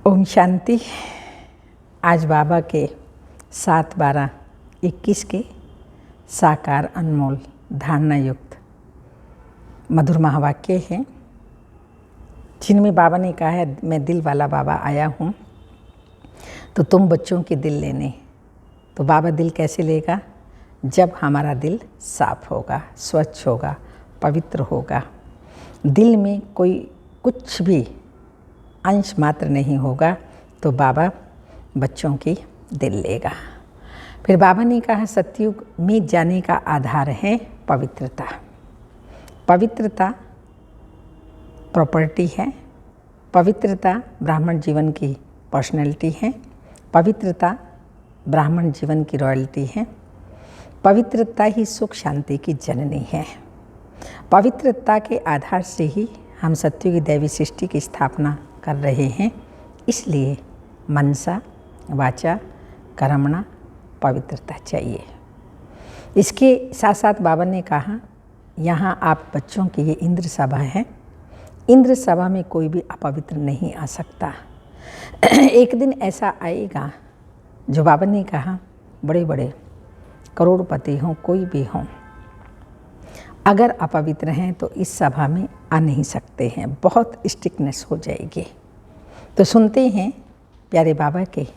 ओम शांति। आज बाबा के 7/12/21 के साकार अनमोल धारणा युक्त मधुर महावाक्य हैं, जिनमें बाबा ने कहा है, मैं दिल वाला बाबा आया हूँ तो तुम बच्चों के दिल लेने। तो बाबा दिल कैसे लेगा? जब हमारा दिल साफ होगा, स्वच्छ होगा, पवित्र होगा, दिल में कोई कुछ भी अंश मात्र नहीं होगा, तो बाबा बच्चों की दिल लेगा। फिर बाबा ने कहा, सतयुग में जाने का आधार है पवित्रता। पवित्रता प्रॉपर्टी है, पवित्रता ब्राह्मण जीवन की पर्सनैलिटी है, पवित्रता ब्राह्मण जीवन की रॉयल्टी है, पवित्रता ही सुख शांति की जननी है। पवित्रता के आधार से ही हम सत्युगी दैवी सृष्टि की स्थापना कर रहे हैं। इसलिए मनसा वाचा कर्मणा पवित्रता चाहिए। इसके साथ साथ बाबा ने कहा, यहाँ आप बच्चों की ये इंद्र सभा है, इंद्र सभा में कोई भी अपवित्र नहीं आ सकता। एक दिन ऐसा आएगा जो बाबा ने कहा, बड़े बड़े करोड़पति हों, कोई भी हों, अगर अपवित्र हैं तो इस सभा में आ नहीं सकते हैं, बहुत स्ट्रिक्टनेस हो जाएगी। तो सुनते हैं प्यारे बाबा के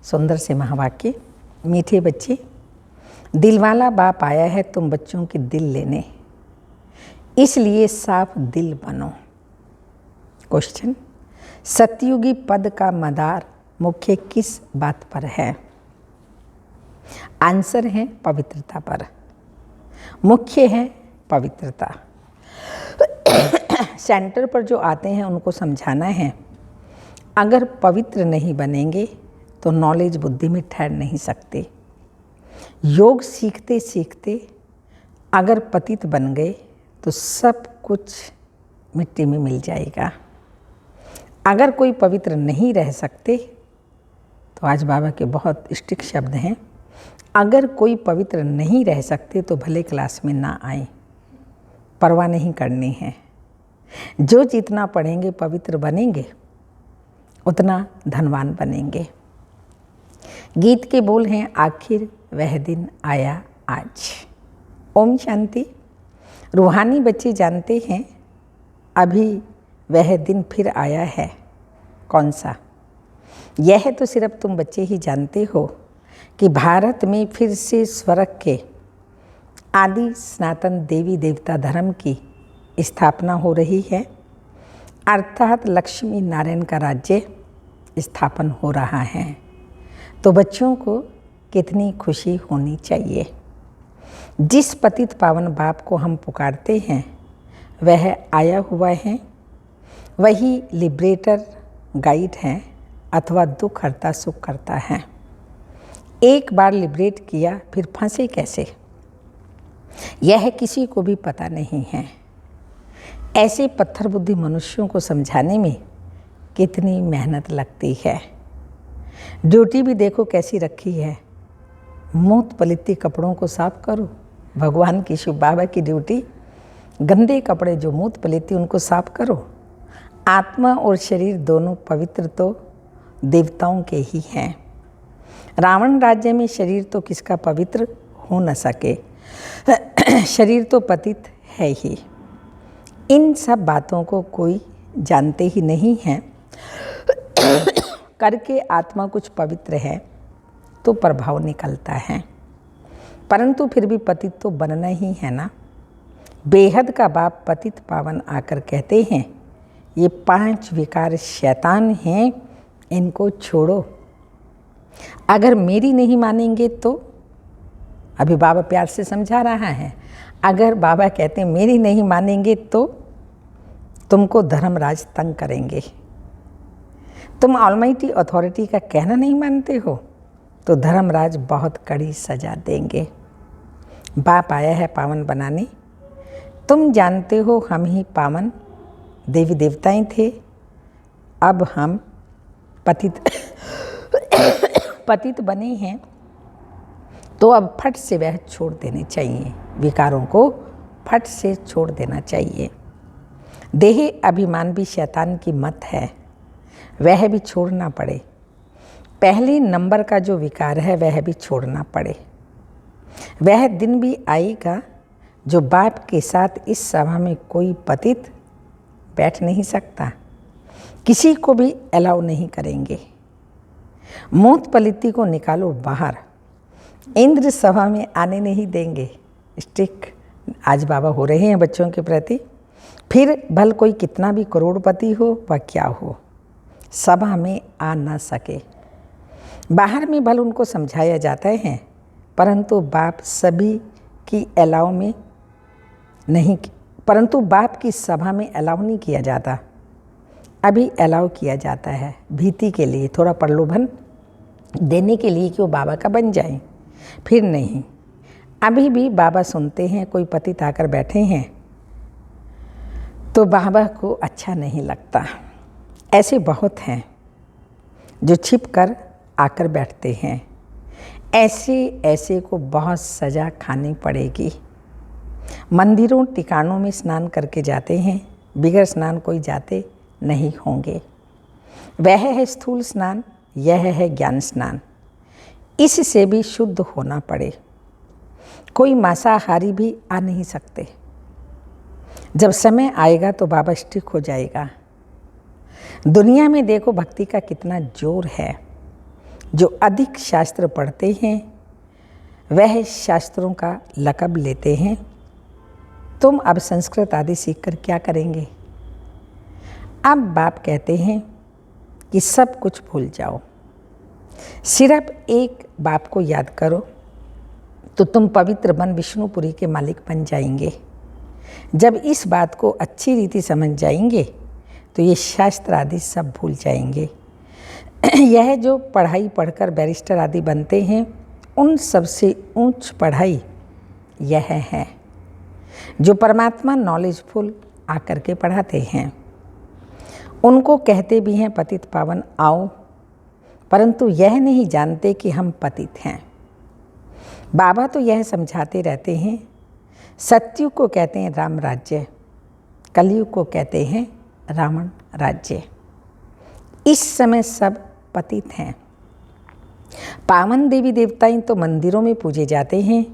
सुंदर से महावाक्य। मीठे बच्चे, दिल वाला बाप आया है तुम बच्चों के दिल लेने, इसलिए साफ दिल बनो। क्वेश्चन, सतयुगी पद का मदार मुख्य किस बात पर है? आंसर है पवित्रता पर। मुख्य है पवित्रता। सेंटर पर जो आते हैं उनको समझाना है, अगर पवित्र नहीं बनेंगे तो नॉलेज बुद्धि में ठहर नहीं सकते। योग सीखते सीखते अगर पतित बन गए तो सब कुछ मिट्टी में मिल जाएगा। अगर कोई पवित्र नहीं रह सकते तो आज बाबा के बहुत स्ट्रिक्ट शब्द हैं, अगर कोई पवित्र नहीं रह सकते तो भले क्लास में ना आए, परवाह नहीं करनी है। जो जितना पढ़ेंगे पवित्र बनेंगे, उतना धनवान बनेंगे। गीत के बोल हैं, आखिर वह दिन आया आज। ओम शांति। रूहानी बच्चे जानते हैं अभी वह दिन फिर आया है। कौन सा? यह तो सिर्फ तुम बच्चे ही जानते हो कि भारत में फिर से स्वर्ग के आदि सनातन देवी देवता धर्म की स्थापना हो रही है, अर्थात लक्ष्मी नारायण का राज्य स्थापन हो रहा है। तो बच्चों को कितनी खुशी होनी चाहिए। जिस पतित पावन बाप को हम पुकारते हैं वह आया हुआ है, वही लिबरेटर गाइड है अथवा दुख हरता सुख करता है। एक बार लिबरेट किया फिर फंसे कैसे, यह किसी को भी पता नहीं है। ऐसे पत्थर बुद्धि मनुष्यों को समझाने में कितनी मेहनत लगती है। ड्यूटी भी देखो कैसी रखी है, मूत पलिती कपड़ों को साफ करो। भगवान की शिव बाबा की ड्यूटी, गंदे कपड़े जो मूत पलिती उनको साफ करो। आत्मा और शरीर दोनों पवित्र तो देवताओं के ही हैं। रावण राज्य में शरीर तो किसका पवित्र हो न सके, शरीर तो पतित है ही। इन सब बातों को कोई जानते ही नहीं है। करके आत्मा कुछ पवित्र है तो प्रभाव निकलता है, परंतु फिर भी पतित तो बनना ही है ना। बेहद का बाप पतित पावन आकर कहते हैं, ये 5 विकार शैतान हैं, इनको छोड़ो। अगर मेरी नहीं मानेंगे तो, अभी बाबा प्यार से समझा रहा है, अगर बाबा कहते हैं मेरी नहीं मानेंगे तो तुमको धर्मराज तंग करेंगे। तुम ऑलमाइटी अथॉरिटी का कहना नहीं मानते हो तो धर्मराज बहुत कड़ी सजा देंगे। बाप आया है पावन बनाने। तुम जानते हो हम ही पावन देवी देवताएं थे, अब हम पतित बने हैं, तो अब फट से वह छोड़ देने चाहिए, विकारों को फट से छोड़ देना चाहिए। देह अभिमान भी शैतान की मत है, वह भी छोड़ना पड़े। पहले नंबर का जो विकार है वह भी छोड़ना पड़े। वह दिन भी आएगा जो बाप के साथ इस सभा में कोई पतित बैठ नहीं सकता, किसी को भी अलाउ नहीं करेंगे। मूत पलिती को निकालो बाहर, इंद्र सभा में आने नहीं देंगे। स्ट्रिक्ट आज बाबा हो रहे हैं बच्चों के प्रति। फिर भल कोई कितना भी करोड़पति हो व क्या हो, सभा में आ ना सके। बाहर में भल उनको समझाया जाता है, परंतु बाप सभी की अलाउ में नहीं, परंतु बाप की सभा में अलाउ नहीं किया जाता। अभी अलाउ किया जाता है भीति के लिए, थोड़ा प्रलोभन देने के लिए कि वो बाबा का बन जाए, फिर नहीं। अभी भी बाबा सुनते हैं कोई पतित आकर बैठे हैं तो बाबा को अच्छा नहीं लगता। ऐसे बहुत हैं जो छिप कर आकर बैठते हैं। ऐसे को बहुत सज़ा खानी पड़ेगी। मंदिरों टिकाणों में स्नान करके जाते हैं, बिगड़ स्नान कोई जाते नहीं होंगे। वह है स्थूल स्नान, यह है ज्ञान स्नान। इससे भी शुद्ध होना पड़े। कोई मांसाहारी भी आ नहीं सकते। जब समय आएगा तो बाबा स्ट्रिक हो जाएगा। दुनिया में देखो भक्ति का कितना जोर है। जो अधिक शास्त्र पढ़ते हैं वह शास्त्रों का लक़ब लेते हैं। तुम अब संस्कृत आदि सीखकर क्या करेंगे? अब बाप कहते हैं कि सब कुछ भूल जाओ, सिर्फ एक बाप को याद करो तो तुम पवित्र बन विष्णुपुरी के मालिक बन जाएंगे। जब इस बात को अच्छी रीति समझ जाएंगे तो ये शास्त्र आदि सब भूल जाएंगे। यह जो पढ़ाई पढ़कर बैरिस्टर आदि बनते हैं, उन सबसे ऊंच पढ़ाई यह है जो परमात्मा नॉलेजफुल आकर के पढ़ाते हैं। उनको कहते भी हैं पतित पावन आओ, परंतु यह नहीं जानते कि हम पतित हैं। बाबा तो यह समझाते रहते हैं, सत्युग को कहते हैं राम राज्य, कलयुग को कहते हैं रावण राज्य। इस समय सब पतित हैं। पावन देवी देवताएं तो मंदिरों में पूजे जाते हैं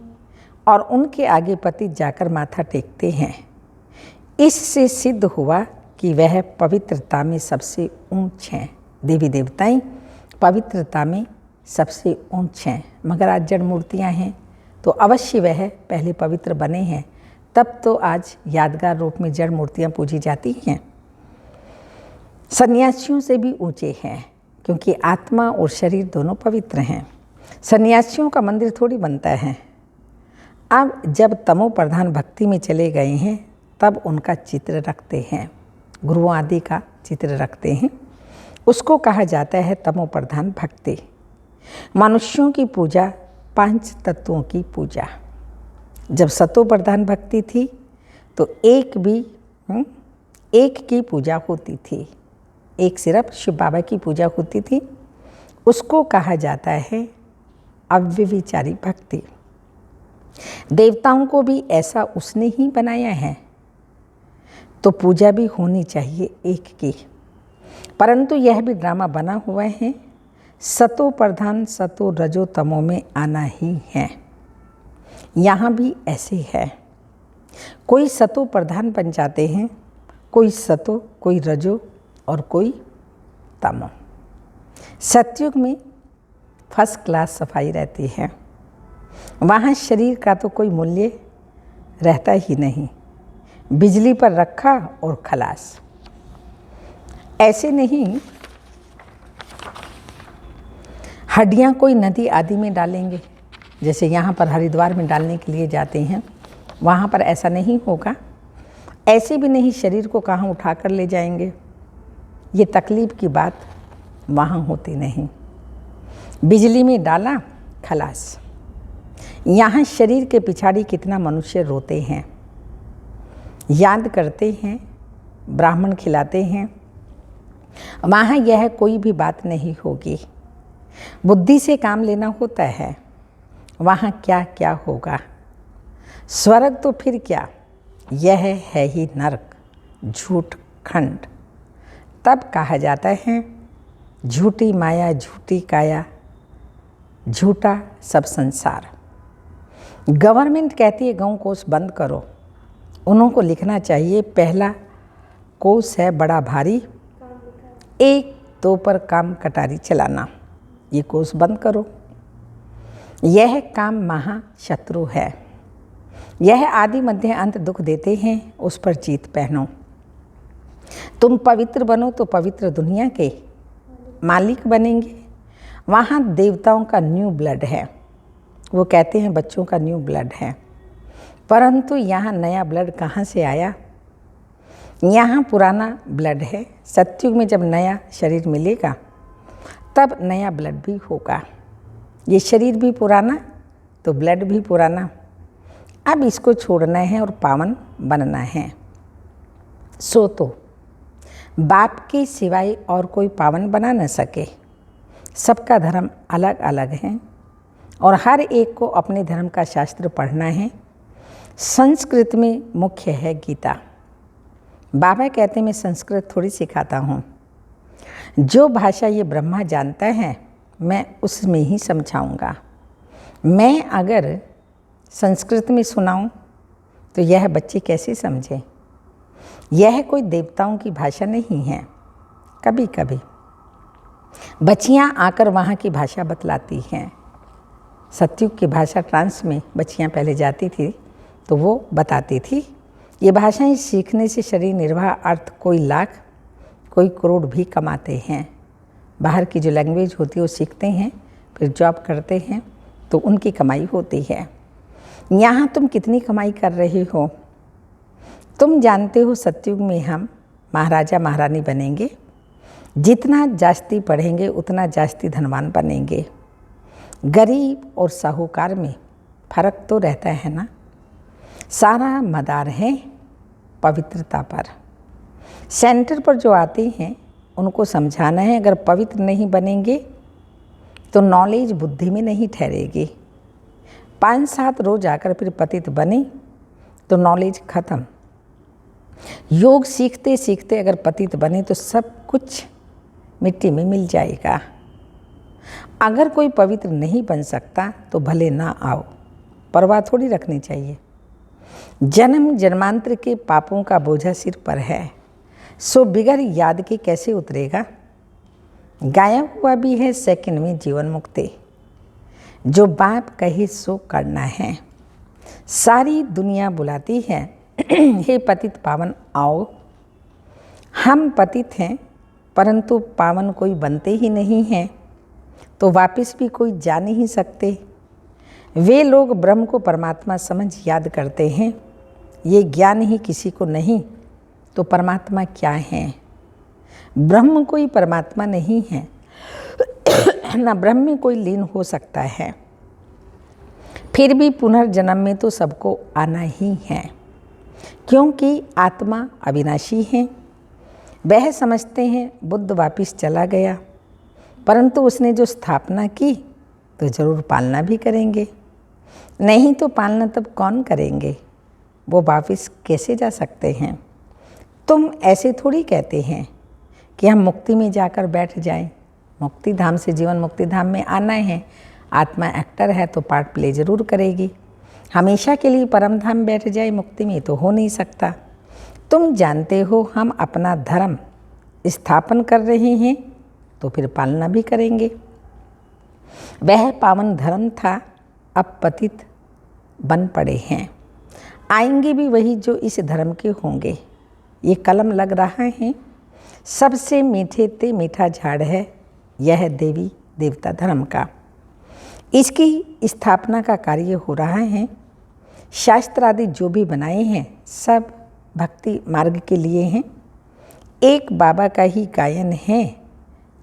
और उनके आगे पतित जाकर माथा टेकते हैं। इससे सिद्ध हुआ कि वह पवित्रता में सबसे ऊंच हैं। देवी देवताएं पवित्रता में सबसे ऊंच हैं, मगर आज जड़ मूर्तियाँ हैं तो अवश्य वह पहले पवित्र बने हैं, तब तो आज यादगार रूप में जड़ मूर्तियाँ पूजी जाती हैं। सन्यासियों से भी ऊंचे हैं क्योंकि आत्मा और शरीर दोनों पवित्र हैं। सन्यासियों का मंदिर थोड़ी बनता है। अब जब तमो प्रधान भक्ति में चले गए हैं तब उनका चित्र रखते हैं, गुरुओं आदि का चित्र रखते हैं। उसको कहा जाता है तमो प्रधान भक्ति। मनुष्यों की पूजा 5 तत्वों की पूजा। जब सतो प्रधान भक्ति थी तो एक की पूजा होती थी, एक सिर्फ शिव बाबा की पूजा होती थी। उसको कहा जाता है अव्यभिचारी भक्ति। देवताओं को भी ऐसा उसने ही बनाया है, तो पूजा भी होनी चाहिए एक की। परंतु यह भी ड्रामा बना हुआ है, सतो प्रधान सतो रजो तमो में आना ही है। यहाँ भी ऐसे है, कोई सतो प्रधान बन जाते हैं, कोई सतो, कोई रजो और कोई तमो। सतयुग में फर्स्ट क्लास सफाई रहती है। वहाँ शरीर का तो कोई मूल्य रहता ही नहीं, बिजली पर रखा और खलास। ऐसे नहीं हड्डियाँ कोई नदी आदि में डालेंगे, जैसे यहाँ पर हरिद्वार में डालने के लिए जाते हैं, वहाँ पर ऐसा नहीं होगा। ऐसे भी नहीं शरीर को कहाँ उठा कर ले जाएंगे, ये तकलीफ़ की बात वहाँ होती नहीं। बिजली में डाला खलास। यहाँ शरीर के पिछाड़ी कितना मनुष्य रोते हैं, याद करते हैं, ब्राह्मण खिलाते हैं। वहाँ यह कोई भी बात नहीं होगी, बुद्धि से काम लेना होता है। वहाँ क्या क्या होगा, स्वर्ग तो फिर क्या, यह है ही नरक, झूठ खंड। तब कहा जाता है झूठी माया झूठी काया झूठा सब संसार। गवर्नमेंट कहती है गौ कोष बंद करो, उन्हों को लिखना चाहिए पहला कोष है बड़ा भारी, 1-2 पर काम कटारी चलाना, ये कोष बंद करो। यह काम महाशत्रु है, यह आदि मध्य अंत दुख देते हैं, उस पर जीत पहनो। तुम पवित्र बनो तो पवित्र दुनिया के मालिक बनेंगे। वहाँ देवताओं का न्यू ब्लड है, वो कहते हैं बच्चों का न्यू ब्लड है, परंतु यहाँ नया ब्लड कहाँ से आया? यहाँ पुराना ब्लड है। सतयुग में जब नया शरीर मिलेगा तब नया ब्लड भी होगा। ये शरीर भी पुराना तो ब्लड भी पुराना। अब इसको छोड़ना है और पावन बनना है। सो तो बाप के सिवाय और कोई पावन बना न सके। सबका धर्म अलग अलग है और हर एक को अपने धर्म का शास्त्र पढ़ना है। संस्कृत में मुख्य है गीता। बाबा कहते हैं मैं संस्कृत थोड़ी सिखाता हूँ, जो भाषा ये ब्रह्मा जानता है मैं उसमें ही समझाऊँगा। मैं अगर संस्कृत में सुनाऊँ तो यह बच्चे कैसे समझें? यह कोई देवताओं की भाषा नहीं है। कभी कभी बच्चियाँ आकर वहाँ की भाषा बतलाती हैं। सतयुग की भाषा ट्रांस में बच्चियाँ पहले जाती थी तो वो बताती थी। ये भाषाएं सीखने से शरीर निर्वाह अर्थ कोई लाख कोई करोड़ भी कमाते हैं। बाहर की जो लैंग्वेज होती है वो सीखते हैं, फिर जॉब करते हैं तो उनकी कमाई होती है। यहाँ तुम कितनी कमाई कर रहे हो? तुम जानते हो सतयुग में हम महाराजा महारानी बनेंगे। जितना जास्ती पढ़ेंगे उतना जास्ती धनवान बनेंगे। गरीब और साहूकार में फर्क तो रहता है ना। सारा मदार है पवित्रता पर। सेंटर पर जो आते हैं उनको समझाना है अगर पवित्र नहीं बनेंगे तो नॉलेज बुद्धि में नहीं ठहरेगी। 5-7 रोज आकर फिर पतित बने तो नॉलेज खत्म। योग सीखते सीखते अगर पतित बने तो सब कुछ मिट्टी में मिल जाएगा। अगर कोई पवित्र नहीं बन सकता तो भले ना आओ, परवाह थोड़ी रखनी चाहिए। जन्म जन्मांतर के पापों का बोझा सिर पर है, सो बिगर याद के कैसे उतरेगा? गायब हुआ भी है सेकंड में जीवन मुक्ति। जो बाप कहे सो करना है। सारी दुनिया बुलाती है हे पतित पावन आओ। हम पतित हैं परंतु पावन कोई बनते ही नहीं हैं, तो वापस भी कोई जा नहीं सकते। वे लोग ब्रह्म को परमात्मा समझ याद करते हैं। ये ज्ञान ही किसी को नहीं तो परमात्मा क्या है? ब्रह्म कोई परमात्मा नहीं है ना ब्रह्म में कोई लीन हो सकता है। फिर भी पुनर्जन्म में तो सबको आना ही है, क्योंकि आत्मा अविनाशी है। वह समझते हैं बुद्ध वापिस चला गया, परंतु उसने जो स्थापना की तो जरूर पालना भी करेंगे। नहीं तो पालना तब कौन करेंगे? वो वापिस कैसे जा सकते हैं? तुम ऐसे थोड़ी कहते हैं कि हम मुक्ति में जाकर बैठ जाएं। मुक्ति धाम से जीवन मुक्ति धाम में आना है। आत्मा एक्टर है तो पार्ट प्ले जरूर करेगी। हमेशा के लिए परम धाम बैठ जाए मुक्ति में तो हो नहीं सकता। तुम जानते हो हम अपना धर्म स्थापन कर रहे हैं तो फिर पालना भी करेंगे। वह पावन धर्म था, अब पतित बन पड़े हैं। आएंगे भी वही जो इस धर्म के होंगे। ये कलम लग रहा है, सबसे मीठे ते मीठा झाड़ है यह देवी देवता धर्म का। इसकी स्थापना का कार्य हो रहा है। शास्त्र आदि जो भी बनाए हैं सब भक्ति मार्ग के लिए हैं। एक बाबा का ही गायन है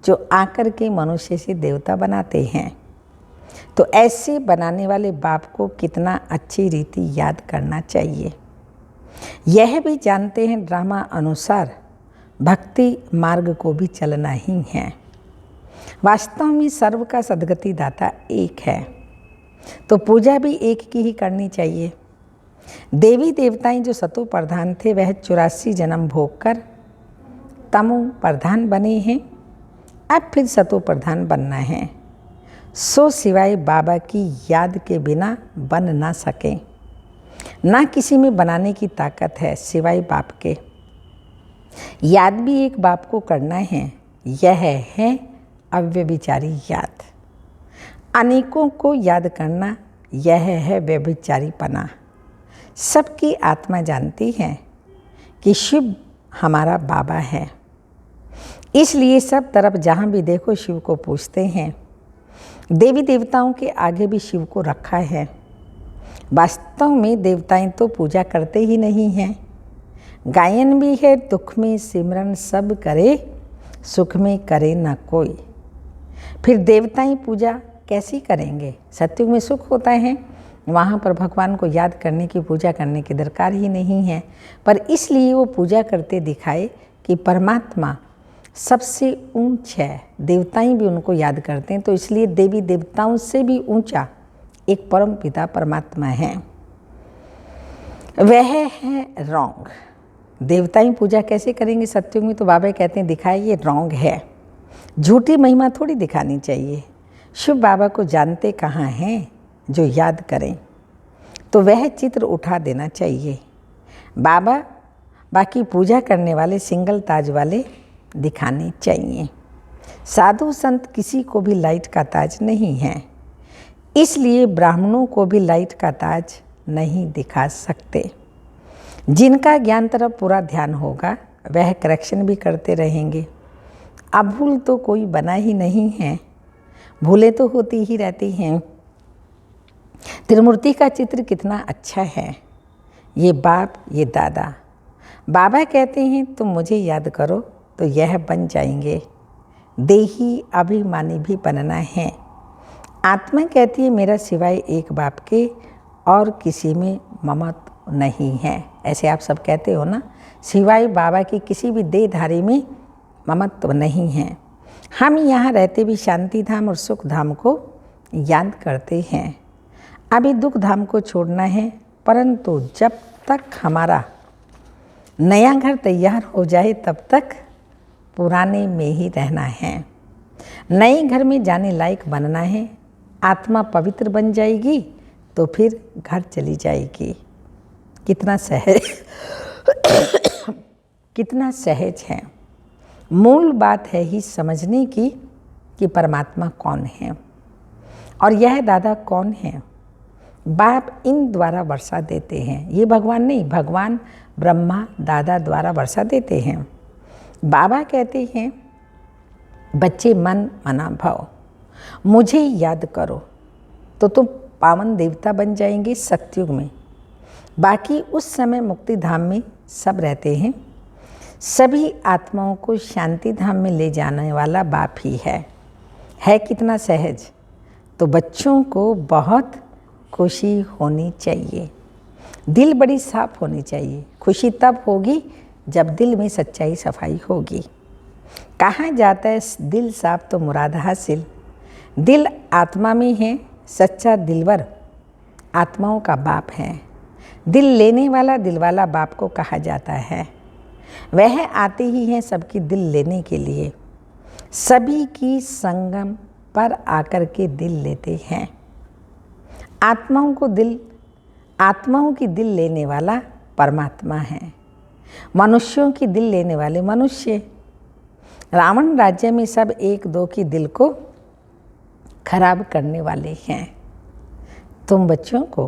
जो आकर के मनुष्य से देवता बनाते हैं। तो ऐसे बनाने वाले बाप को कितना अच्छी रीति याद करना चाहिए। यह भी जानते हैं ड्रामा अनुसार भक्ति मार्ग को भी चलना ही है। वास्तव में सर्व का सद्गति दाता एक है, तो पूजा भी एक की ही करनी चाहिए। देवी देवताएं जो सतो प्रधान थे वह 84 जन्म भोग कर तमो प्रधान बने हैं। अब फिर सतो प्रधान बनना है, सो सिवाय बाबा की याद के बिना बन ना सके। ना किसी में बनाने की ताकत है सिवाय बाप के। याद भी एक बाप को करना है, यह है अव्यभिचारी याद। अनेकों को याद करना, यह है व्यभिचारीपना। सबकी आत्मा जानती है कि शिव हमारा बाबा है, इसलिए सब तरफ जहाँ भी देखो शिव को पूजते हैं। देवी देवताओं के आगे भी शिव को रखा है। वास्तव में देवताएं तो पूजा करते ही नहीं हैं। गायन भी है, दुख में सिमरन सब करे, सुख में करे न कोई। फिर देवताएं पूजा कैसी करेंगे? सत्युग में सुख होता है, वहाँ पर भगवान को याद करने की, पूजा करने की दरकार ही नहीं है। पर इसलिए वो पूजा करते दिखाए कि परमात्मा सबसे ऊंच है। देवताएं भी उनको याद करते हैं, तो इसलिए देवी देवताओं से भी ऊंचा एक परम पिता परमात्मा है, वह है रॉन्ग। देवताएं पूजा कैसे करेंगे सत्युग में? तो बाबा कहते हैं दिखाए, ये रॉन्ग है। झूठी महिमा थोड़ी दिखानी चाहिए। शिव बाबा को जानते कहाँ हैं जो याद करें, तो वह चित्र उठा देना चाहिए। बाबा बाकी पूजा करने वाले सिंगल ताज वाले दिखाने चाहिए। साधु संत किसी को भी लाइट का ताज नहीं है, इसलिए ब्राह्मणों को भी लाइट का ताज नहीं दिखा सकते। जिनका ज्ञान तरफ पूरा ध्यान होगा वह करेक्शन भी करते रहेंगे। अब भूल तो कोई बना ही नहीं है, भूलें तो होती ही रहती हैं। त्रिमूर्ति का चित्र कितना अच्छा है, ये बाप ये दादा। बाबा कहते हैं तुम मुझे याद करो तो यह बन जाएंगे। देही अभिमानी भी बनना है। आत्मा कहती है मेरा सिवाय एक बाप के और किसी में ममत्व नहीं है। ऐसे आप सब कहते हो ना, सिवाय बाबा की किसी भी देहधारी में ममत्व नहीं है। हम यहाँ रहते भी शांति धाम और सुख धाम को याद करते हैं। अभी दुख धाम को छोड़ना है, परंतु जब तक हमारा नया घर तैयार हो जाए तब तक पुराने में ही रहना है। नए घर में जाने लायक बनना है। आत्मा पवित्र बन जाएगी तो फिर घर चली जाएगी। कितना सहज कितना सहज है। मूल बात है ही समझने की कि परमात्मा कौन है और यह दादा कौन है। बाप इन द्वारा वर्षा देते हैं, ये भगवान नहीं, भगवान ब्रह्मा दादा द्वारा वर्षा देते हैं। बाबा कहते हैं बच्चे मन मना भाव, मुझे याद करो तो तुम पावन देवता बन जाएंगे सतयुग में। बाकी उस समय मुक्ति धाम में सब रहते हैं। सभी आत्माओं को शांति धाम में ले जाने वाला बाप ही है कितना सहज। तो बच्चों को बहुत खुशी होनी चाहिए, दिल बड़ी साफ होनी चाहिए। खुशी तब होगी जब दिल में सच्चाई सफाई होगी। कहाँ जाता है दिल साफ तो मुराद हासिल। दिल आत्मा में है, सच्चा दिलवर आत्माओं का बाप है। दिल लेने वाला दिल वाला बाप को कहा जाता है। वह आते ही हैं सबकी दिल लेने के लिए। सभी की संगम पर आकर के दिल लेते हैं। आत्माओं की दिल लेने वाला परमात्मा है। मनुष्यों की दिल लेने वाले मनुष्य। रावण राज्य में सब एक दो की दिल को खराब करने वाले हैं। तुम बच्चों को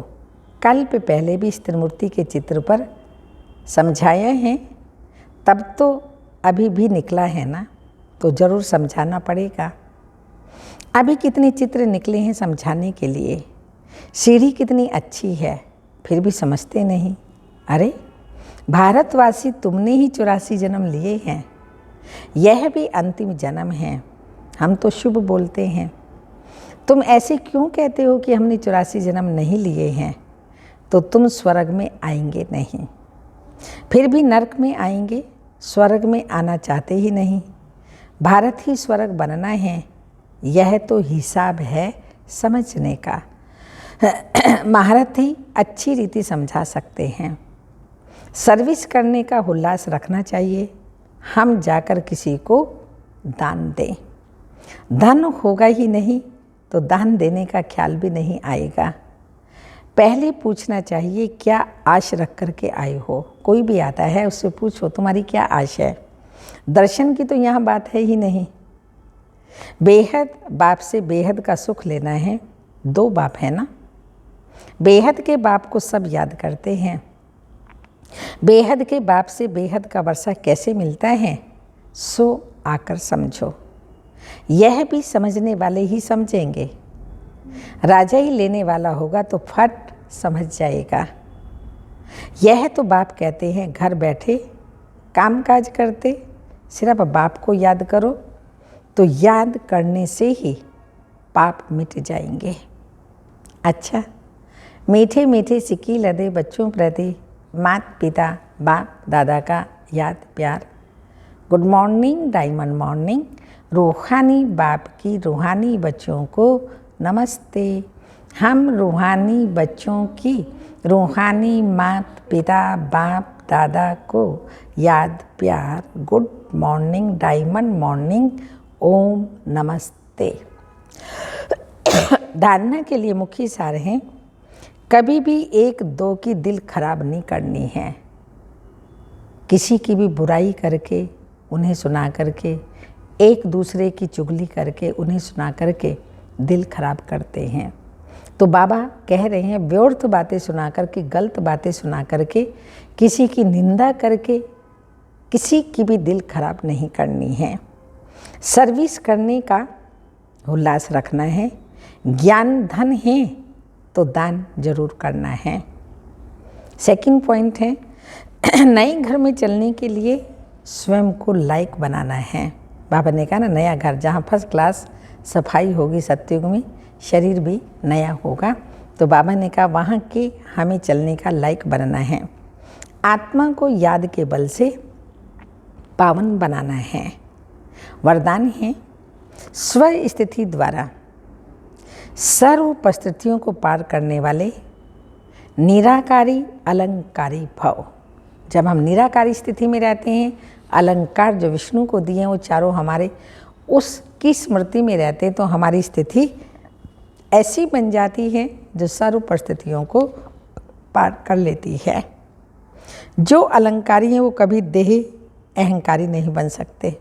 कल पे पहले भी इस त्रिमूर्ति के चित्र पर समझाया है, तब तो अभी भी निकला है ना, तो ज़रूर समझाना पड़ेगा। अभी कितने चित्र निकले हैं समझाने के लिए। सीढ़ी कितनी अच्छी है, फिर भी समझते नहीं। अरे भारतवासी तुमने ही 84 जन्म लिए हैं, यह भी अंतिम जन्म है। हम तो शुभ बोलते हैं, तुम ऐसे क्यों कहते हो कि हमने 84 जन्म नहीं लिए हैं? तो तुम स्वर्ग में आएंगे नहीं, फिर भी नरक में आएंगे। स्वर्ग में आना चाहते ही नहीं। भारत ही स्वर्ग बनना है, यह तो हिसाब है समझने का। महारत ही अच्छी रीति समझा सकते हैं। सर्विस करने का उल्लास रखना चाहिए। हम जाकर किसी को दान दें। धन होगा ही नहीं तो दान देने का ख्याल भी नहीं आएगा। पहले पूछना चाहिए क्या आश रख कर के आए हो। कोई भी आता है उससे पूछो तुम्हारी क्या आश है। दर्शन की तो यहाँ बात है ही नहीं। बेहद बाप से बेहद का सुख लेना है। 2 बाप है ना। बेहद के बाप को सब याद करते हैं। बेहद के बाप से बेहद का वर्षा कैसे मिलता है, सो आकर समझो। यह भी समझने वाले ही समझेंगे। राजा ही लेने वाला होगा तो फट समझ जाएगा। यह तो बाप कहते हैं घर बैठे काम काज करते सिर्फ बाप को याद करो, तो याद करने से ही पाप मिट जाएंगे। अच्छा, मीठे मीठे सिक्की लदे बच्चों प्रति माता पिता बाप दादा का याद प्यार। Good morning diamond morning. रूहानी बाप की रूहानी बच्चों को नमस्ते। हम रूहानी बच्चों की रूहानी माता पिता बाप दादा को याद प्यार। Good morning diamond morning. ओम नमस्ते। धारणा के लिए मुख्य सार हैं, कभी भी 1-2 की दिल खराब नहीं करनी है। किसी की भी बुराई करके उन्हें सुना करके, एक दूसरे की चुगली करके उन्हें सुना करके दिल खराब करते हैं। तो बाबा कह रहे हैं व्यर्थ बातें सुना करके, गलत बातें सुना करके, किसी की निंदा करके किसी की भी दिल खराब नहीं करनी है। सर्विस करने का उल्लास रखना है। ज्ञान धन है तो दान जरूर करना है। सेकंड पॉइंट है नए घर में चलने के लिए स्वयं को लायक बनाना है। बाबा ने कहा ना, नया घर जहाँ फर्स्ट क्लास सफाई होगी सतयुग में, शरीर भी नया होगा। तो बाबा ने कहा वहाँ के हमें चलने का लायक बनना है। आत्मा को याद के बल से पावन बनाना है। वरदान है स्व स्थिति द्वारा सर्व परिस्थितियों को पार करने वाले निराकारी अलंकारी भव। जब हम निराकारी स्थिति में रहते हैं, अलंकार जो विष्णु को दिए हैं वो चारों हमारे उसकी स्मृति में रहते हैं, तो हमारी स्थिति ऐसी बन जाती है जो सर्व परिस्थितियों को पार कर लेती है। जो अलंकारी हैं वो कभी देह अहंकारी नहीं बन सकते।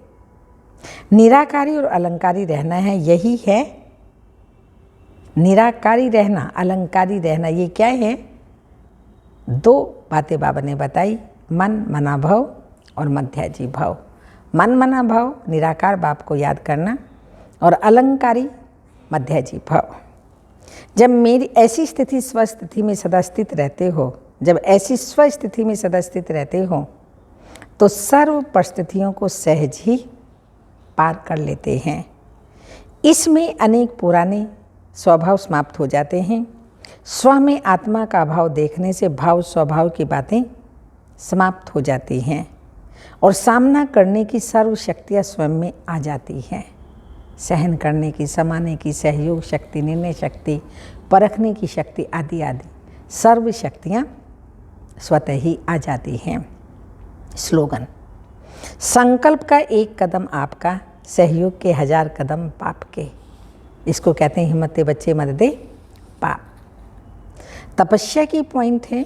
निराकारी और अलंकारी रहना है, यही है निराकारी रहना, अलंकारी रहना। ये क्या है? 2 बातें बाबा ने बताई, मन मना भव और मध्याजी भव। मन मना भव निराकार बाप को याद करना और अलंकारी मध्याजी भव। जब मेरी ऐसी स्थिति स्वस्थिति में सदा स्थित रहते हो, जब ऐसी स्वस्थिति में सदा स्थित रहते हो तो सर्व परिस्थितियों को सहज ही पार कर लेते हैं। इसमें अनेक पुराने स्वभाव समाप्त हो जाते हैं। स्व में आत्मा का भाव देखने से भाव स्वभाव की बातें समाप्त हो जाती हैं और सामना करने की सर्व शक्तियाँ स्वयं में आ जाती हैं। सहन करने की, समाने की, सहयोग शक्ति, निर्णय शक्ति, परखने की शक्ति आदि आदि सर्व शक्तियाँ स्वतः ही आ जाती हैं। स्लोगन, संकल्प का 1 कदम आपका, सहयोग के 1000 कदम पाप के। इसको कहते हैं हिम्मत बच्चे मददे पाप। तपस्या की पॉइंट है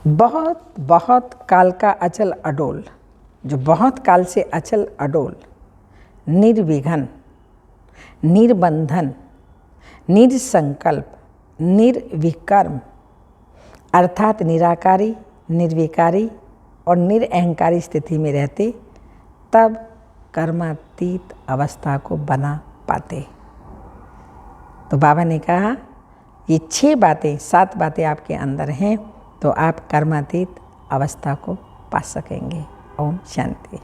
बहुत बहुत काल का अचल अडोल, जो बहुत काल से अचल अडोल, निर्विघ्न, निर्बंधन, निरसंकल्प, निर्विकर्म अर्थात निराकारी, निर्विकारी और निरअहंकारी स्थिति में रहते, तब कर्मातीत अवस्था को बना पाते। तो बाबा ने कहा ये 6 बातें, 7 बातें आपके अंदर हैं तो आप कर्मातीत अवस्था को पा सकेंगे। ओम शांति।